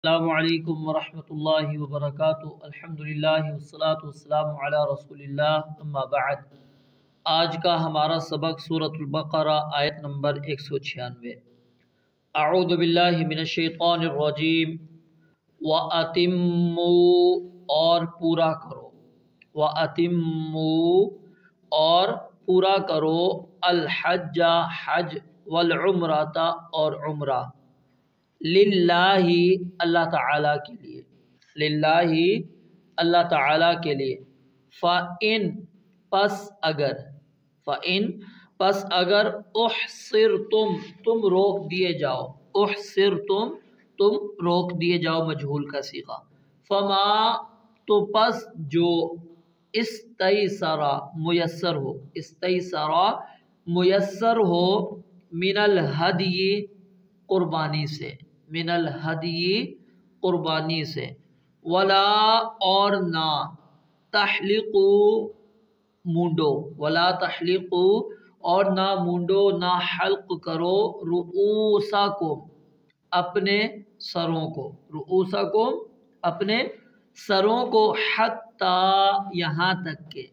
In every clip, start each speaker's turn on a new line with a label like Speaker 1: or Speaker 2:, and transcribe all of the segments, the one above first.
Speaker 1: السلام علیکم ورحمۃ اللہ وبرکاتہ۔ الحمدللہ والصلاة والسلام علی رسول اللہ، اما بعد۔ آج کا ہمارا سبق سورۃ البقرہ آیت نمبر 196۔ اعوذ باللہ من الشیطان الرجیم۔ وَأَتِمُّوا اور پورا کرو، وَأَتِمُّوا اور پورا کرو، الحج حج، والعمرۃ اور عمرہ، للہ اللہ تعالیٰ کے لیے، للہ اللہ تعالیٰ کے لیے۔ فَإِن پس اگر، فَإِن پس اگر، احصرتم تم روک دیے جاؤ، احصرتم تم روک دیے جاؤ، مجہول کا صیغہ۔ فما تو پس جو، استیسر میسر ہو، استیسر میسر ہو، من الہدی قربانی سے، من الہدی قربانی سے، ولا اور نہ، تحلقو مونڈو، ولا تحلقو اور نہ مونڈو، نہ حلق کرو، رؤوسکم اپنے سروں کو، رؤوسکم اپنے سروں کو، حتی یہاں تک کہ،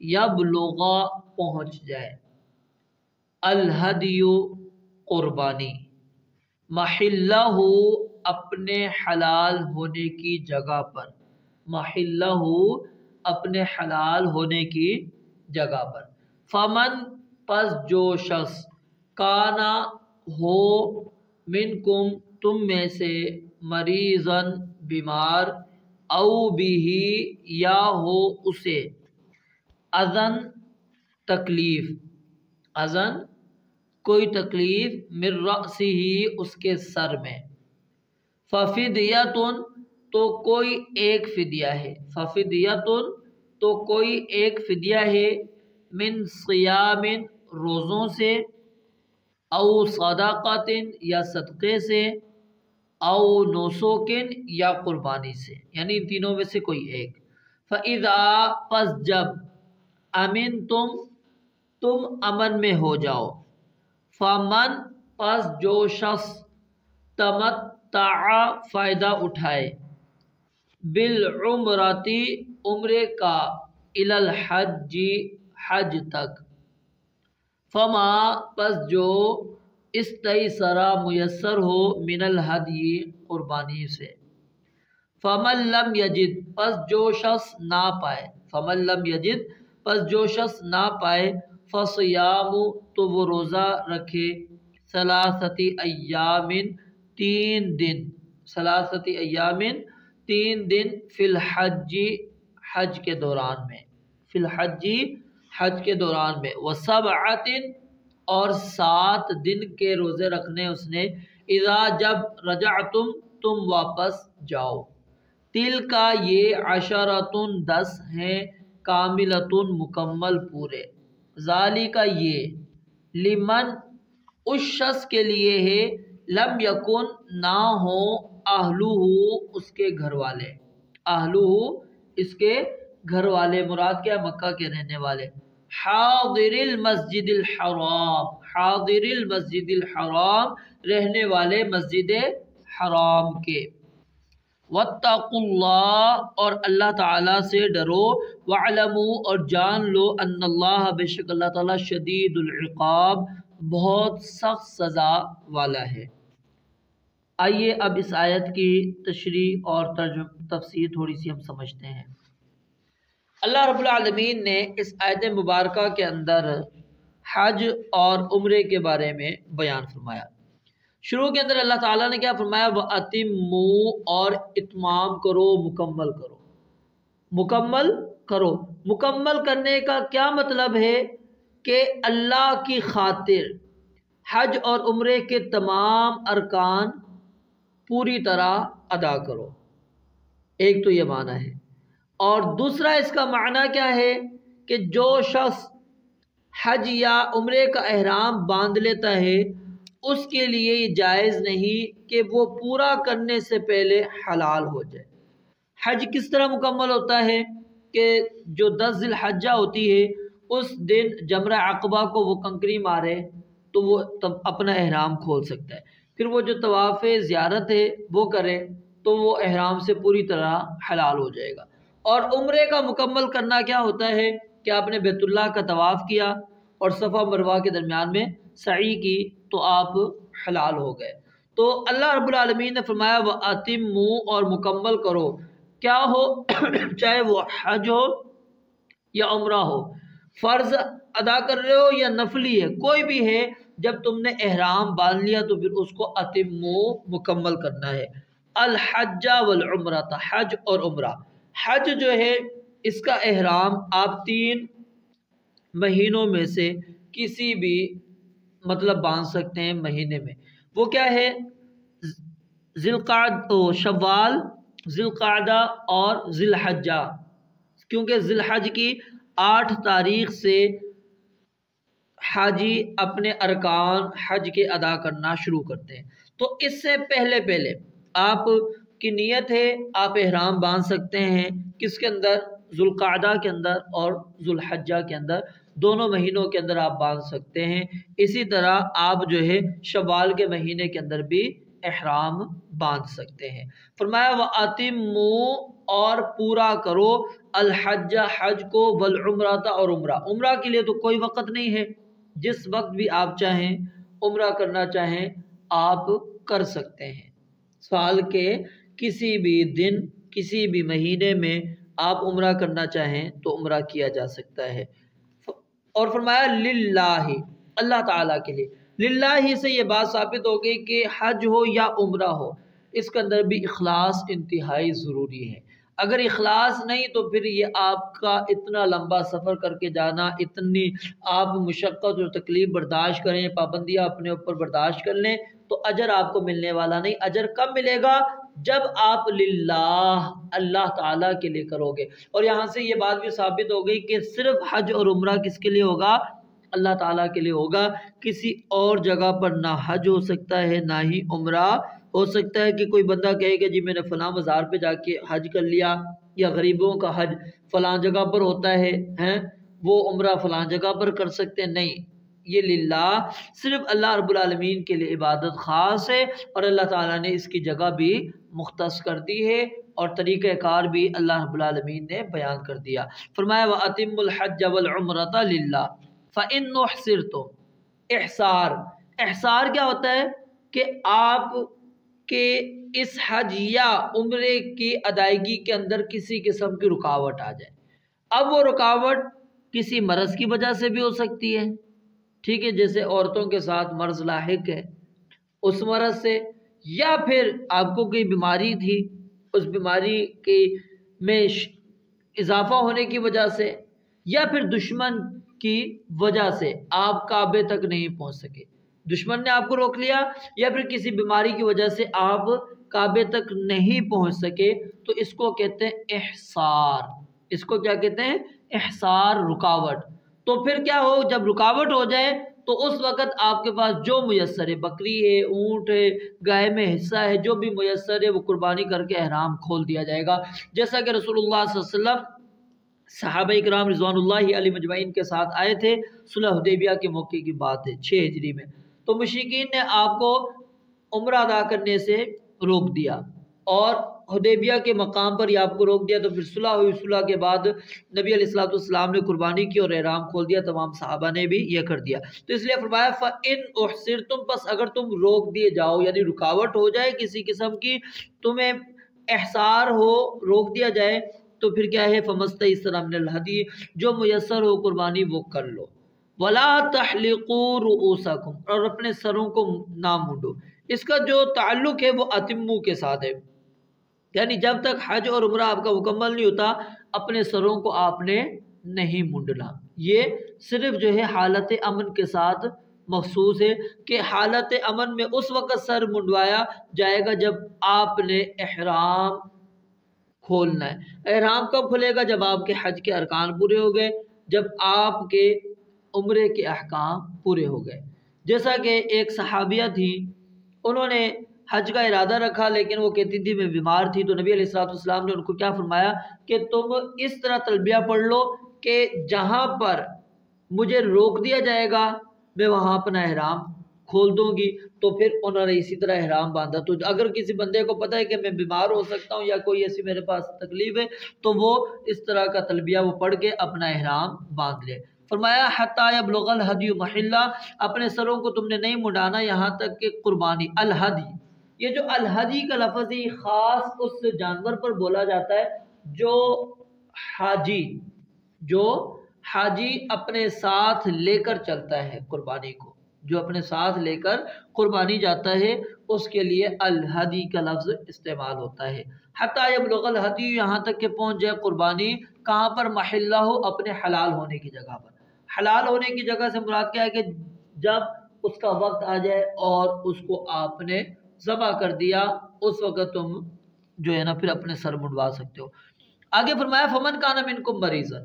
Speaker 1: یبلغ پہنچ جائے، الہدی قربانی، محلہ اپنے حلال ہونے کی جگہ پر، محلہ اپنے حلال ہونے کی جگہ پر۔ فمن پس جو شخص، کانا ہو، منکم تم میں سے، مریضاً بیمار، او بھی یا ہو اسے، اذن تکلیف، اذن کوئی تکلیف، من رأسہ اس کے سر میں، ففدیۃ تو کوئی ایک فدیہ ہے، ففدیۃ تو کوئی ایک فدیہ ہے، من صیام روزوں سے، او صدقۃ یا صدقے سے، او نسک یا قربانی سے، یعنی ان تینوں میں سے کوئی ایک۔ فَإِذَا پس جب، امنتم تم امن میں ہو جاؤ، فمن پس جو شخص، تمتع فائدہ اٹھائے، بالعمرۃ عمرے کا، الی الحج حج تک، فما پس جو، استیسر میسر ہو، من الہدی قربانی سے، فمن لم یجد پس جو شخص نہ پائے، فمن لم یجد پس جو شخص نہ پائے، فصیام تو وہ روزہ رکھے، ثلاثۃ ایام تین دن، ثلاثۃ ایام تین دن، فی الحج حج کے دوران میں، فی الحج حج کے دوران میں، وسبعۃ اور 7 دن کے روزے رکھنے اس نے، اذا جب، رجعتم تم واپس جاؤ، تلک یہ، عشرۃ 10 ہیں، کاملۃ مکمل پورے، ذالک یہ، لمن اس شخص کے لیے ہے، لم یکن نہ ہو، اہلہ اس کے گھر والے، اہلہ اس کے گھر والے، مراد کیا، مکہ کے رہنے والے، حاضر المسجد الحرام، حاضر المسجد الحرام رہنے والے مسجد حرام کے، واتقوا اللہ اور اللہ تعالیٰ سے ڈرو، وعلموا اور جان لو، ان اللہ بے شک اللہ تعالیٰ، شدید العقاب بہت سخت سزا والا ہے۔ آئیے اب اس آیت کی تشریح اور تفسیر تھوڑی سی ہم سمجھتے ہیں۔ اللہ رب العالمین نے اس آیت مبارکہ کے اندر حج اور عمرے کے بارے میں بیان فرمایا۔ شروع کے اندر اللہ تعالیٰ نے کیا فرمایا، وَأَتِمُّوا اور اتمام کرو، مکمل کرو، مکمل کرو۔ مکمل کرنے کا کیا مطلب ہے کہ اللہ کی خاطر حج اور عمرے کے تمام ارکان پوری طرح ادا کرو، ایک تو یہ معنی ہے۔ اور دوسرا اس کا معنی کیا ہے کہ جو شخص حج یا عمرے کا احرام باندھ لیتا ہے، اس کے لیے یہ جائز نہیں کہ وہ پورا کرنے سے پہلے حلال ہو جائے۔ حج کس طرح مکمل ہوتا ہے کہ جو 10 ذی الحجہ ہوتی ہے اس دن جمرہ عقبہ کو وہ کنکری مارے تو وہ تب اپنا احرام کھول سکتا ہے۔ پھر وہ جو طواف زیارت ہے وہ کرے تو وہ احرام سے پوری طرح حلال ہو جائے گا۔ اور عمرے کا مکمل کرنا کیا ہوتا ہے کہ آپ نے بیت اللہ کا طواف کیا اور صفا مروہ کے درمیان میں سعی کی تو آپ حلال ہو گئے۔ تو اللہ رب العالمین نے فرمایا وَأَتِمُّوا، اور مکمل کرو، کیا ہو چاہے وہ حج ہو یا عمرہ ہو، فرض ادا کر رہے ہو یا نفلی ہے، کوئی بھی ہے، جب تم نے احرام باندھ لیا تو پھر اس کو اتمو مکمل کرنا ہے۔ الحج والعمرہ، حج اور عمرہ۔ حج جو ہے اس کا احرام آپ 3 مہینوں میں سے کسی بھی مطلب باندھ سکتے ہیں مہینے میں۔ وہ کیا ہے؟ شوال، ذی القعدہ اور ذی الحجہ، کیونکہ ذی الحج کی 8 تاریخ سے حاجی اپنے ارکان حج کے ادا کرنا شروع کرتے ہیں، تو اس سے پہلے آپ کی نیت ہے، آپ احرام باندھ سکتے ہیں کس کے اندر؟ ذی القعدہ کے اندر اور ذی الحجہ کے اندر، دونوں مہینوں کے اندر آپ باندھ سکتے ہیں۔ اسی طرح آپ جو ہے شوال کے مہینے کے اندر بھی احرام باندھ سکتے ہیں۔ فرمایا وَأَتِمُّوا، اور پورا کرو، الحج، حج کو، والعمرہ، اور عمرہ کے لیے تو کوئی وقت نہیں ہے، جس وقت بھی آپ چاہیں عمرہ کرنا چاہیں آپ کر سکتے ہیں۔ سال کے کسی بھی دن، کسی بھی مہینے میں آپ عمرہ کرنا چاہیں تو عمرہ کیا جا سکتا ہے۔ اور فرمایا للہ، اللہ تعالیٰ کے لیے۔ للہ سے یہ بات ثابت ہو گئی کہ حج ہو یا عمرہ ہو، اس کے اندر بھی اخلاص انتہائی ضروری ہے۔ اگر اخلاص نہیں تو پھر یہ آپ کا اتنا لمبا سفر کر کے جانا، اتنی آپ مشقت اور تکلیف برداشت کریں، پابندیاں اپنے اوپر برداشت کر لیں، تو اجر آپ کو ملنے والا نہیں۔ اجر کب ملے گا؟ جب آپ للہ، اللہ تعالیٰ کے لیے کرو گے۔ اور یہاں سے یہ بات بھی ثابت ہو گئی کہ صرف حج اور عمرہ کس کے لیے ہوگا؟ اللہ تعالیٰ کے لیے ہوگا۔ کسی اور جگہ پر نہ حج ہو سکتا ہے نہ ہی عمرہ ہو سکتا ہے کہ کوئی بندہ کہے کہ جی میں نے فلاں مزار پہ جا کے حج کر لیا، یا غریبوں کا حج فلاں جگہ پر ہوتا ہے، وہ عمرہ فلاں جگہ پر کر سکتے ہیں، نہیں، یہ للہ، صرف اللہ رب العالمین کے لیے عبادت خاص ہے، اور اللہ تعالیٰ نے اس کی جگہ بھی مختص کر دی ہے اور طریقہ کار بھی اللہ رب العالمین نے بیان کر دیا۔ فرمایا وَأَتِمُّوا الْحَجَّ وَالْعُمْرَةَ لِلَّهِ فَإِنْ أُحْصِرْتُمْ۔ احصار کیا ہوتا ہے کہ آپ کے اس حج یا عمرے کی ادائیگی کے اندر کسی قسم کی رکاوٹ آ جائے۔ اب وہ رکاوٹ کسی مرض کی وجہ سے بھی ہو سکتی ہے، ٹھیک ہے، جیسے عورتوں کے ساتھ مرض لاحق ہے، اس مرض سے، یا پھر آپ کو کوئی بیماری تھی، اس بیماری کے میں اضافہ ہونے کی وجہ سے، یا پھر دشمن کی وجہ سے آپ کعبے تک نہیں پہنچ سکے، دشمن نے آپ کو روک لیا، یا پھر کسی بیماری کی وجہ سے آپ کعبے تک نہیں پہنچ سکے، تو اس کو کہتے ہیں احصار۔ اس کو کیا کہتے ہیں؟ احصار، رکاوٹ۔ تو پھر کیا ہو، جب رکاوٹ ہو جائے تو اس وقت آپ کے پاس جو میسر ہے، بکری ہے، اونٹ ہے، گائے میں حصہ ہے، جو بھی میسر ہے وہ قربانی کر کے احرام کھول دیا جائے گا، جیسا کہ رسول اللہ صلی اللہ علیہ وسلم صحابہ اکرام رضوان اللہ علیہ مجمعین کے ساتھ آئے تھے، صلح حدیبیہ کے موقع کی بات ہے 6 ہجری میں، تو مشرکین نے آپ کو عمرہ ادا کرنے سے روک دیا، اور حدیبیہ کے مقام پر یہ آپ کو روک دیا، تو پھر صلح ہوئی، صلح کے بعد نبی علیہ السلام نے قربانی کی اور احرام کھول دیا، تمام صحابہ نے بھی یہ کر دیا۔ تو اس لیے فرمایا فَإِنْ أُحْصِرْتُمْ، پس اگر تم روک دیے جاؤ، یعنی رکاوٹ ہو جائے کسی قسم کی، تمہیں احصار ہو، روک دیا جائے، تو پھر کیا ہے؟ فَمَسْتَيْسَرَ مِنَ الْهَدْيِ، جو میسر ہو قربانی وہ کر لو۔ وَلَا تَحْلِقُوا رُؤُوسَكُمْ، اور اپنے سروں کو نہ مونڈو۔ اس کا جو تعلق ہے وہ اتمو کے ساتھ ہے، یعنی جب تک حج اور عمرہ آپ کا مکمل نہیں ہوتا اپنے سروں کو آپ نے نہیں مونڈنا۔ یہ صرف جو ہے حالت امن کے ساتھ مخصوص ہے کہ حالت امن میں اس وقت سر منڈوایا جائے گا جب آپ نے احرام کھولنا ہے۔ احرام کب کھلے گا؟ جب آپ کے حج کے ارکان پورے ہو گئے، جب آپ کے عمرے کے احکام پورے ہو گئے۔ جیسا کہ ایک صحابیہ تھی، انہوں نے حج کا ارادہ رکھا لیکن وہ کہتی تھی میں بیمار تھی، تو نبی علیہ السلام نے ان کو کیا فرمایا کہ تم اس طرح تلبیہ پڑھ لو کہ جہاں پر مجھے روک دیا جائے گا میں وہاں اپنا احرام کھول دوں گی، تو پھر انہوں نے اسی طرح احرام باندھا۔ تو اگر کسی بندے کو پتہ ہے کہ میں بیمار ہو سکتا ہوں یا کوئی ایسی میرے پاس تکلیف ہے تو وہ اس طرح کا تلبیہ وہ پڑھ کے اپنا احرام باندھ لے۔ فرمایا حتی یبلغ الہدی محلہ، اپنے سروں کو تم نے نہیں مڈانا یہاں تک کہ قربانی الہدی، یہ جو الہدی کا لفظ ہی خاص اس جانور پر بولا جاتا ہے جو حاجی اپنے ساتھ لے کر چلتا ہے قربانی کو، جو اپنے ساتھ لے کر قربانی جاتا ہے اس کے لیے الہدی کا لفظ استعمال ہوتا ہے۔ حتی یبلغ الہدی، یہاں تک کہ پہنچ جائے قربانی کہاں پر؟ محلہ، اپنے حلال ہونے کی جگہ پر۔ حلال ہونے کی جگہ سے مراد کیا ہے کہ جب اس کا وقت آ جائے اور اس کو آپ نے ذبح کر دیا اس وقت تم جو ہے نا پھر اپنے سر منڈوا سکتے ہو۔ آگے فرمایا فمن کان منکم مریضا،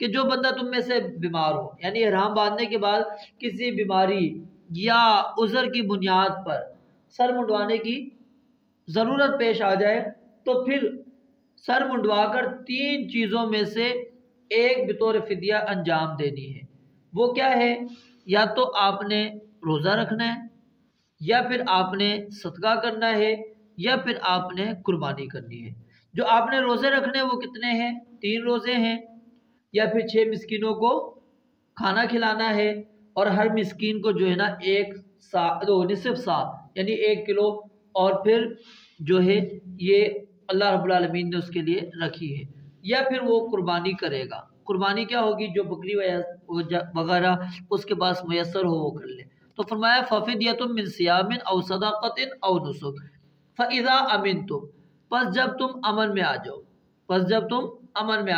Speaker 1: کہ جو بندہ تم میں سے بیمار ہو، یعنی احرام باندھنے کے بعد کسی بیماری یا عذر کی بنیاد پر سر منڈوانے کی ضرورت پیش آ جائے تو پھر سر منڈوا کر 3 چیزوں میں سے ایک بطور فدیہ انجام دینی ہے۔ وہ کیا ہے؟ یا تو آپ نے روزہ رکھنا ہے، یا پھر آپ نے صدقہ کرنا ہے، یا پھر آپ نے قربانی کرنی ہے۔ جو آپ نے روزے رکھنے وہ کتنے ہیں؟ 3 روزے ہیں، یا پھر 6 مسکینوں کو کھانا کھلانا ہے، اور ہر مسکین کو جو ہے نا 1 سا نصف سا یعنی 1 کلو، اور پھر جو ہے یہ اللہ رب العالمین نے اس کے لیے رکھی ہے، یا پھر وہ قربانی کرے گا۔ قربانی کیا ہوگی؟ جو بکری وغیرہ اس کے پاس میسر ہو وہ کر لے۔ تو فرمایا ففدیۃ من صیام او صدقۃ او نسک فاذا امنتم، پس جب تم امن میں آ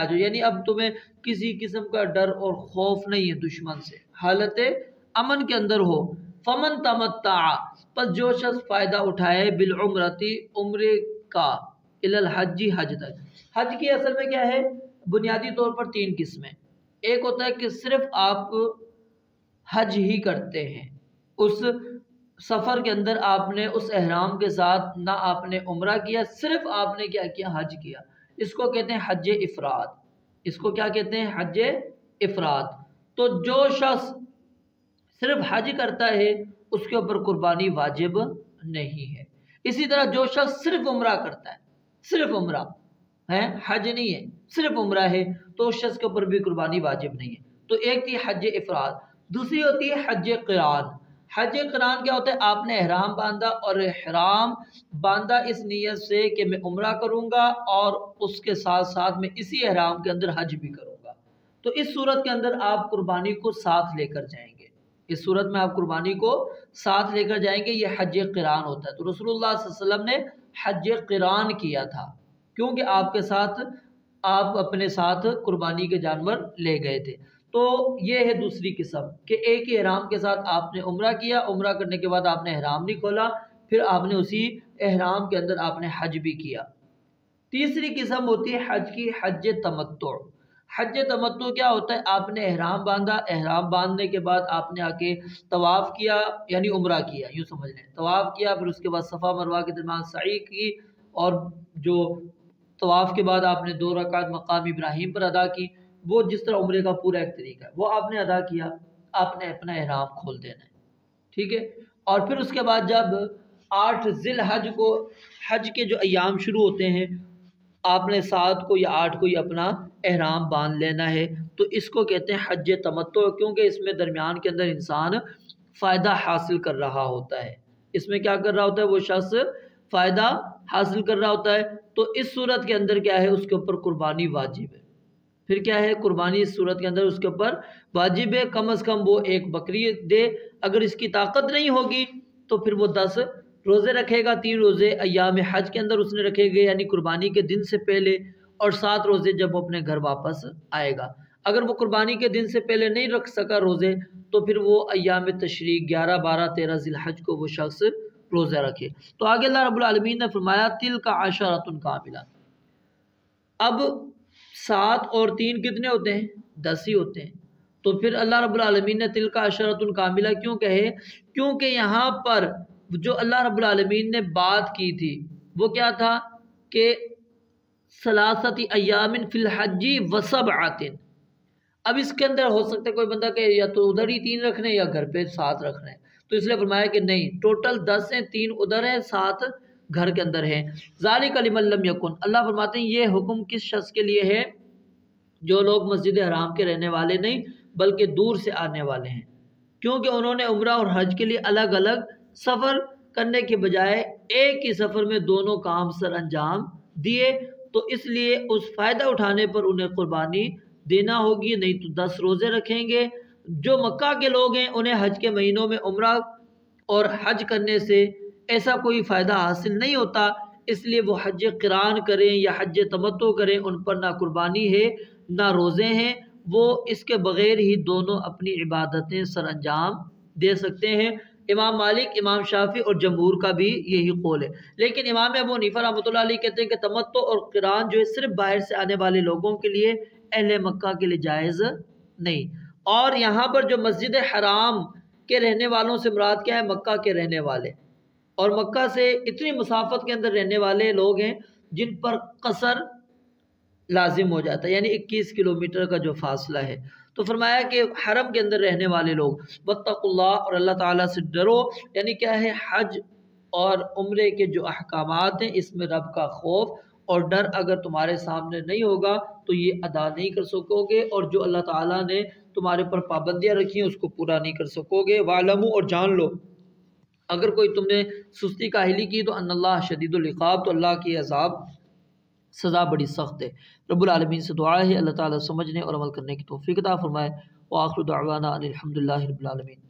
Speaker 1: جاؤ، یعنی اب تمہیں کسی قسم کا ڈر اور خوف نہیں ہے دشمن سے، حالت امن کے اندر ہو۔ فمن تمتع، پس جو شخص فائدہ اٹھائے بالعمرتی، عمرے کا، الی الحج، حج تک۔ حج کی اصل میں کیا ہے؟ بنیادی طور پر 3 قسمیں۔ ایک ہوتا ہے کہ صرف آپ حج ہی کرتے ہیں، اس سفر کے اندر آپ نے اس احرام کے ساتھ نہ آپ نے عمرہ کیا، صرف آپ نے کیا کیا؟ حج کیا۔ اس کو کہتے ہیں حج افراد۔ اس کو کیا کہتے ہیں؟ حج افراد۔ تو جو شخص صرف حج کرتا ہے اس کے اوپر قربانی واجب نہیں ہے۔ اسی طرح جو شخص صرف عمرہ کرتا ہے، صرف عمرہ ہے، حج نہیں ہے، صرف عمرہ ہے، تو اس شخص کے اوپر بھی قربانی واجب نہیں ہے۔ تو ایک تھی حج افراد، دوسری ہوتی ہے حج قران۔ حج قران کیا ہوتا ہے؟ آپ نے احرام باندھا، اور احرام باندھا اس نیت سے کہ میں عمرہ کروں گا اور اس کے ساتھ ساتھ میں اسی احرام کے اندر حج بھی کروں گا۔ تو اس صورت کے اندر آپ قربانی کو ساتھ لے کر جائیں گے، اس صورت میں آپ قربانی کو ساتھ لے کر جائیں گے، یہ حج قران ہوتا ہے۔ تو رسول اللہ صلی اللہ علیہ وسلم نے حج قران کیا تھا کیونکہ آپ اپنے ساتھ قربانی کے جانور لے گئے تھے۔ تو یہ ہے دوسری قسم کہ ایک ہی احرام کے ساتھ آپ نے عمرہ کیا، عمرہ کرنے کے بعد آپ نے احرام نہیں کھولا، پھر آپ نے اسی احرام کے اندر آپ نے حج بھی کیا۔ تیسری قسم ہوتی ہے حج کی، حج تمتع۔ حج تمتع کیا ہوتا ہے؟ آپ نے احرام باندھا، احرام باندھنے کے بعد آپ نے آ کے طواف کیا، یعنی عمرہ کیا، یوں سمجھ لیں، طواف کیا، پھر اس کے بعد صفا مروہ کے درمیان سعی کی، اور جو طواف کے بعد آپ نے 2 رکعت مقام ابراہیم پر ادا کی، وہ جس طرح عمرے کا پورا ایک طریقہ ہے وہ آپ نے ادا کیا، آپ نے اپنا احرام کھول دینا ہے، ٹھیک ہے۔ اور پھر اس کے بعد جب 8 ذی الحج کو، حج کے جو ایام شروع ہوتے ہیں، آپ نے 7 کو یا 8 کو ہی اپنا احرام باندھ لینا ہے۔ تو اس کو کہتے ہیں حج تمتع، کیونکہ اس میں درمیان کے اندر انسان فائدہ حاصل کر رہا ہوتا ہے۔ اس میں کیا کر رہا ہوتا ہے؟ وہ شخص فائدہ حاصل کر رہا ہوتا ہے۔ تو اس صورت کے اندر کیا ہے؟ اس کے اوپر قربانی واجب ہے۔ پھر کیا ہے؟ قربانی اس صورت کے اندر اس کے اوپر واجب ہے، کم از کم وہ 1 بکری دے۔ اگر اس کی طاقت نہیں ہوگی تو پھر وہ 10 روزے رکھے گا، 3 روزے ایام حج کے اندر اس نے رکھے گئے، یعنی قربانی کے دن سے پہلے، اور 7 روزے جب وہ اپنے گھر واپس آئے گا۔ اگر وہ قربانی کے دن سے پہلے نہیں رکھ سکا روزے تو پھر وہ ایام تشریق 11، 12، 13 ذی الحج کو وہ شخص روزہ رکھے۔ تو آگے اللہ رب العالمین نے فرمایا تلک عشرۃ کاملہ۔ اب 7 اور 3 کتنے ہوتے ہیں؟ 10 ہی ہوتے ہیں۔ تو پھر اللہ رب العالمین نے تلک عشرۃ کاملہ کیوں کہے؟ کیونکہ یہاں پر جو اللہ رب العالمین نے بات کی تھی وہ کیا تھا کہ ثلاثۃ ایام فی الحج وسبعۃ۔ اب اس کے اندر ہو سکتا ہے کوئی بندہ کہ یا تو ادھر ہی 3 رکھنے یا گھر پہ 7 رکھنے، تو تو اس لیے فرمایا کہ نہیں، ٹوٹل 10 ہیں، 3 ادھر ہیں، 7 گھر کے اندر ہیں۔ ذالک لمن لم یکن، اللہ فرماتے ہیں یہ حکم کس شخص کے لیے ہے؟ جو لوگ مسجد حرام کے رہنے والے نہیں بلکہ دور سے آنے والے ہیں، کیونکہ انہوں نے عمرہ اور حج کے لیے الگ الگ سفر کرنے کے بجائے ایک ہی سفر میں دونوں کام سر انجام دیے، تو اس لیے اس فائدہ اٹھانے پر انہیں قربانی دینا ہوگی، نہیں تو 10 روزے رکھیں گے۔ جو مکہ کے لوگ ہیں انہیں حج کے مہینوں میں عمرہ اور حج کرنے سے ایسا کوئی فائدہ حاصل نہیں ہوتا، اس لیے وہ حج قران کریں یا حج تمتع کریں، ان پر نہ قربانی ہے نہ روزے ہیں، وہ اس کے بغیر ہی دونوں اپنی عبادتیں سر انجام دے سکتے ہیں۔ امام مالک، امام شافعی اور جمہور کا بھی یہی قول ہے، لیکن امام ابو حنیفہ رحمۃ اللہ علیہ کہتے ہیں کہ تمتع اور قران جو ہے صرف باہر سے آنے والے لوگوں کے لیے، اہل مکہ کے لیے جائز نہیں۔ اور یہاں پر جو مسجد حرام کے رہنے والوں سے مراد کیا ہے؟ مکہ کے رہنے والے، اور مکہ سے اتنی مسافت کے اندر رہنے والے لوگ ہیں جن پر قصر لازم ہو جاتا ہے، یعنی 21 کلومیٹر کا جو فاصلہ ہے۔ تو فرمایا کہ حرم کے اندر رہنے والے لوگ واتقوا اللہ، اور اللہ تعالیٰ سے ڈرو، یعنی کیا ہے؟ حج اور عمرے کے جو احکامات ہیں اس میں رب کا خوف اور ڈر اگر تمہارے سامنے نہیں ہوگا تو یہ ادا نہیں کر سکو گے، اور جو اللہ تعالیٰ نے تمہارے پر پابندیاں رکھی ہیں اس کو پورا نہیں کر سکو گے۔ وَاعْلَمُوا، اور جان لو اگر کوئی تم نے سستی کاہلی کی تو ان اللہ شدید العقاب، تو اللہ کی عذاب سزا بڑی سخت ہے۔ رب العالمین سے دعا ہے اللہ تعالیٰ سمجھنے اور عمل کرنے کی توفیق عطا فرمائے۔ وآخر دعوانا ان الحمد للہ رب العالمین۔